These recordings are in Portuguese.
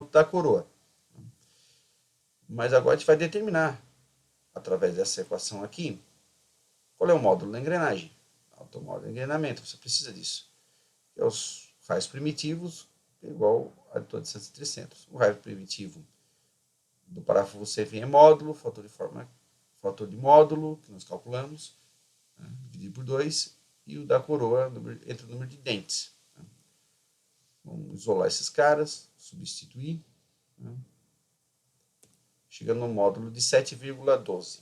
diâmetro da coroa. Mas agora a gente vai determinar, através dessa equação aqui, qual é o módulo da engrenagem. O módulo de engrenamento, você precisa disso. É os raios primitivos igual a toda a distância entre centros. O raio primitivo do parafuso CV é módulo, fator de módulo, que nós calculamos, dividido por 2, e o da coroa entre o número de dentes. Vamos isolar esses caras, substituir. Chegando no módulo de 7,12.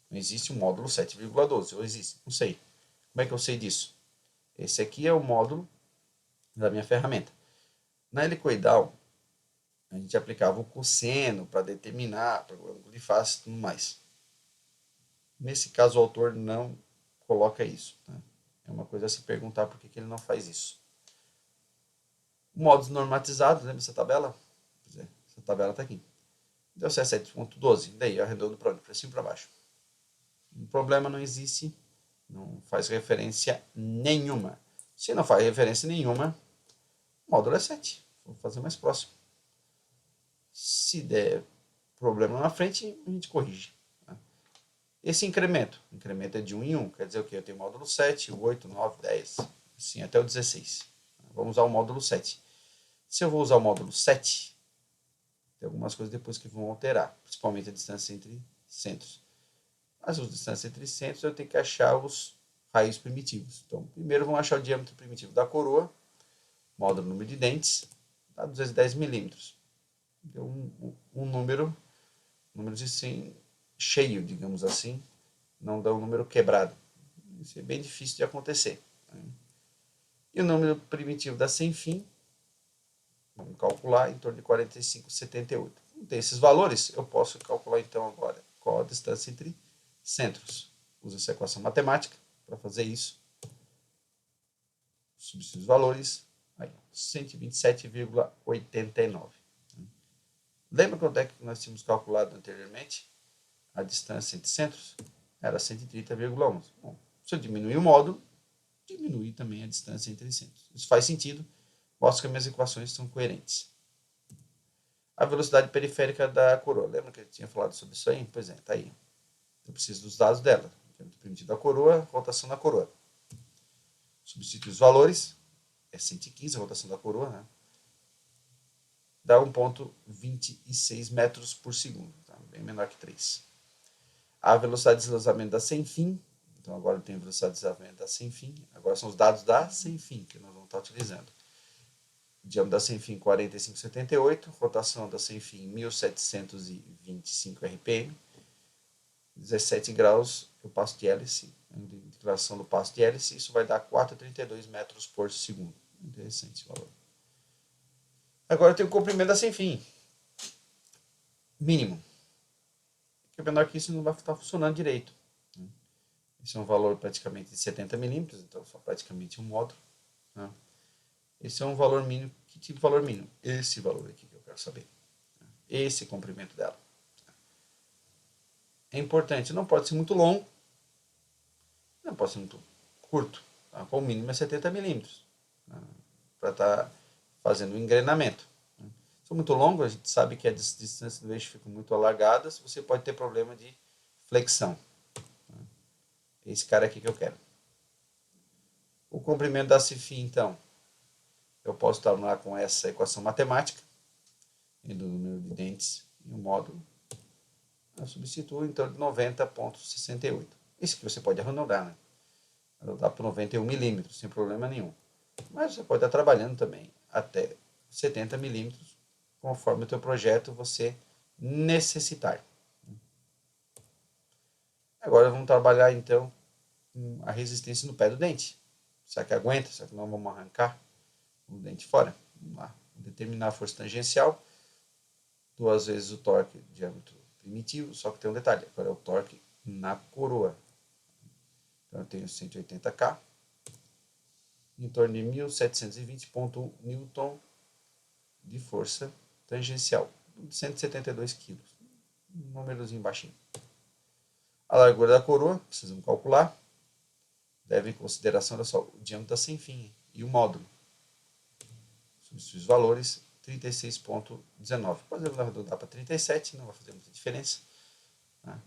Não existe um módulo 7,12, ou existe? Não sei. Como é que eu sei disso? Esse aqui é o módulo da minha ferramenta. Na helicoidal, a gente aplicava o cosseno para determinar o ângulo de face e tudo mais. Nesse caso, o autor não coloca isso. Tá? É uma coisa a se perguntar por que ele não faz isso. Módulos normatizados, lembra essa tabela? Pois é, essa tabela está aqui. Deu 7,12. Daí eu arredondo para onde? Para cima e para baixo. O problema não existe, não faz referência nenhuma. Se não faz referência nenhuma, o módulo é 7. Vou fazer mais próximo. Se der problema na frente, a gente corrige. Esse incremento é de 1 em 1. Quer dizer o quê? Eu tenho o módulo 7, 8, 9, 10, assim até o 16. Vamos usar o módulo 7. Se eu vou usar o módulo 7, tem algumas coisas depois que vão alterar, principalmente a distância entre centros. Mas as distâncias entre centros eu tenho que achar os raios primitivos. Então, primeiro vamos achar o diâmetro primitivo da coroa, módulo número de dentes, dá 210 milímetros. Deu um número assim, cheio, digamos assim, não dá um número quebrado. Isso é bem difícil de acontecer. E o número primitivo da sem fim, vamos calcular em torno de 45,78. Não tem esses valores, eu posso calcular então agora qual a distância entre centros. Uso essa equação matemática para fazer isso. Substituir os valores, aí, 127,89. Lembra quanto é que nós tínhamos calculado anteriormente? A distância entre centros era 130,11. Bom, se eu diminuir o módulo, diminui também a distância entre centros. Isso faz sentido, mostra que as minhas equações são coerentes. A velocidade periférica da coroa. Lembra que eu tinha falado sobre isso aí? Pois é, está aí. Eu preciso dos dados dela. Diâmetro primitivo da coroa, rotação da coroa. Substitui os valores. É 115 a rotação da coroa, né? Dá 1,26 metros por segundo. Tá? Bem menor que 3. A velocidade de deslizamento da sem fim. Então agora eu tenho a velocidade de deslizamento da sem fim. Agora são os dados da sem fim que nós vamos estar utilizando. Diâmetro da sem fim 45,78. Rotação da sem fim 1725 RPM. 17 graus eu passo de hélice. A inclinação do passo de hélice. Isso vai dar 4,32 metros por segundo. Interessante esse valor. Agora eu tenho o comprimento da sem fim. Mínimo. Porque menor que isso não vai estar funcionando direito. Esse é um valor praticamente de 70 milímetros, então só praticamente um módulo. Esse é um valor mínimo. Que tipo de valor mínimo? Esse valor aqui que eu quero saber. Esse comprimento dela. É importante, não pode ser muito longo, não pode ser muito curto. Tá? O mínimo é 70 milímetros. Para estar fazendo o engrenamento. Se for muito longo, a gente sabe que a distância do eixo fica muito alargada, você pode ter problema de flexão. Esse cara aqui que eu quero. O comprimento da CIFI, então, eu posso tornar com essa equação matemática, do número de dentes e o módulo. Eu substituo em torno de 90,68. Isso que você pode arredondar, né? Arredondar para 91 milímetros, sem problema nenhum. Mas você pode estar trabalhando também até 70 milímetros, conforme o teu projeto você necessitar. Agora vamos trabalhar então com a resistência no pé do dente. Será que aguenta? Será que não vamos arrancar o dente fora? Vamos lá. Vou determinar a força tangencial. 2 vezes o torque diâmetro primitivo, só que tem um detalhe. Agora é o torque na coroa. Então eu tenho 180K. Em torno de 1.720,1 Newton de força tangencial. 172 kg. Um númerozinho baixinho. A largura da coroa, precisamos calcular. Leve em consideração, olha só, o diâmetro está sem fim e o módulo. Substitui os valores, 36,19. Podemos arredondar para 37, não vai fazer muita diferença. Tá?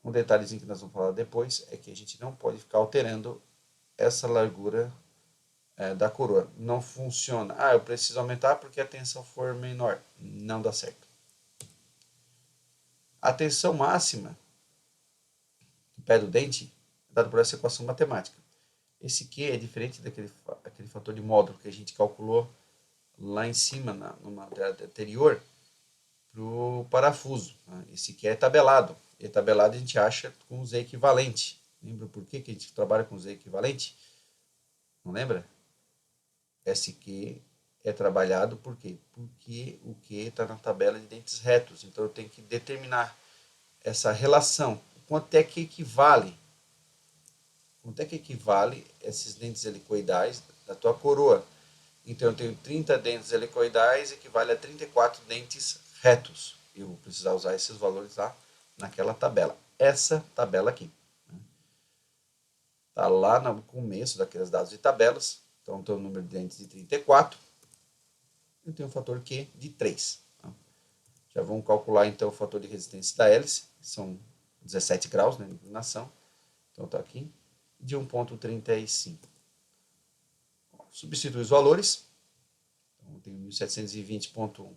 Um detalhezinho que nós vamos falar depois é que a gente não pode ficar alterando essa largura da coroa. Não funciona. Eu preciso aumentar porque a tensão for menor. Não dá certo. A tensão máxima do pé do dente é dada por essa equação matemática. Esse Q é diferente daquele fator de módulo que a gente calculou lá em cima, numa anterior, para o parafuso. Esse Q é tabelado. E tabelado a gente acha com Z equivalente. Lembra por que a gente trabalha com Z equivalente? Não lembra? Esse Q é trabalhado por quê? Porque o Q está na tabela de dentes retos. Então eu tenho que determinar essa relação. Quanto é que equivale? Quanto é que equivale esses dentes helicoidais da tua coroa? Então eu tenho 30 dentes helicoidais, equivale a 34 dentes retos. Eu vou precisar usar esses valores lá naquela tabela. Essa tabela aqui. Está lá no começo daqueles dados de tabelas. Então, eu tenho o número de dentes de 34. Eu tenho o fator Q de 3. Já vamos calcular, então, o fator de resistência da hélice. São 17 graus, né, de inclinação. Então, está aqui. De 1,35. Substitui os valores. Então, eu tenho 1720,1,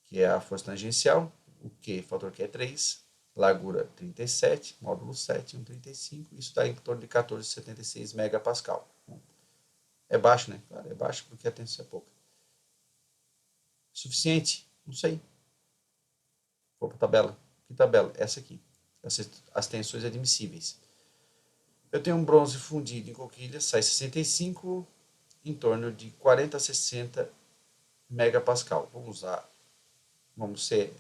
que é a força tangencial. O Q, fator Q é 3. Largura 37, módulo 7, 1,35. Isso está em torno de 14,76 megapascal. É baixo, né? Claro, é baixo porque a tensão é pouca. Suficiente? Não sei. Vou para a tabela. Que tabela? Essa aqui. As tensões admissíveis. Eu tenho um bronze fundido em coquilha, sai 65, em torno de 40 a 60 megapascal. Vamos ser,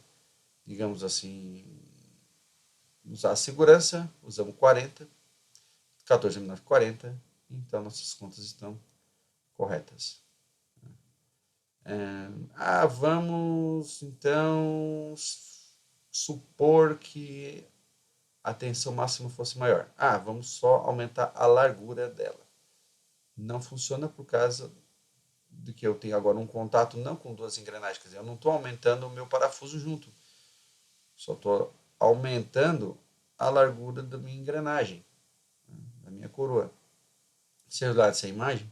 digamos assim, usar a segurança, usamos 40, 14 menor que 40, então nossas contas estão corretas. Vamos então supor que a tensão máxima fosse maior. Vamos só aumentar a largura dela. Não funciona por causa de que eu tenho agora um contato não com duas engrenagens, quer dizer, eu não estou aumentando o meu parafuso junto, só estou aumentando a largura da minha engrenagem, da minha coroa. Se eu olhar essa imagem,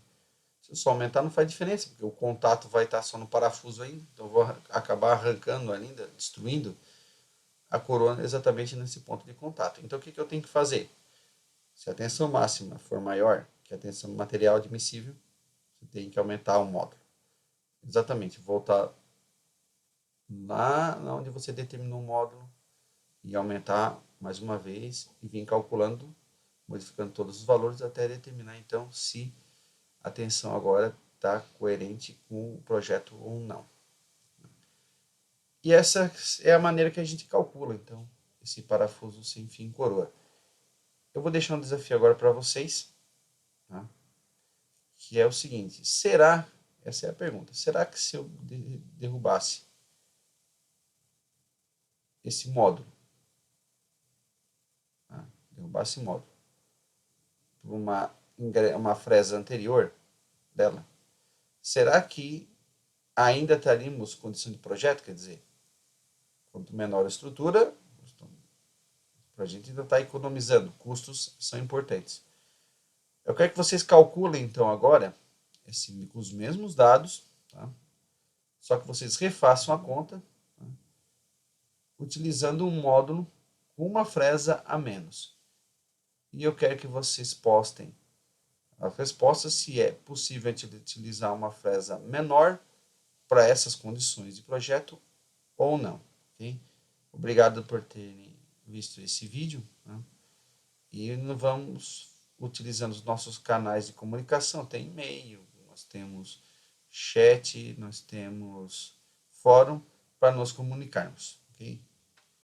se eu só aumentar não faz diferença, porque o contato vai estar só no parafuso ainda, então eu vou acabar arrancando ainda, destruindo a coroa exatamente nesse ponto de contato. Então o que eu tenho que fazer? Se a tensão máxima for maior que a tensão material admissível, você tem que aumentar o módulo. Exatamente, voltar lá onde você determinou o módulo e aumentar mais uma vez e vir calculando, modificando todos os valores até determinar então se a tensão agora está coerente com o projeto ou não. E essa é a maneira que a gente calcula então esse parafuso sem fio coroa. Eu vou deixar um desafio agora para vocês, tá? Que é o seguinte: essa é a pergunta, será que se eu derrubasse esse módulo, derrubasse o módulo por uma fresa anterior dela, será que ainda estaríamos em condição de projeto? Quer dizer, quanto menor a estrutura, a gente ainda está economizando, custos são importantes. Eu quero que vocês calculem então agora, com os mesmos dados, tá? Só que vocês refaçam a conta, tá? Utilizando um módulo com uma fresa a menos. E eu quero que vocês postem a resposta se é possível utilizar uma fresa menor para essas condições de projeto ou não. Okay? Obrigado por terem visto esse vídeo. Né? E vamos utilizando os nossos canais de comunicação. Tem e-mail, nós temos chat, nós temos fórum para nos comunicarmos. Okay?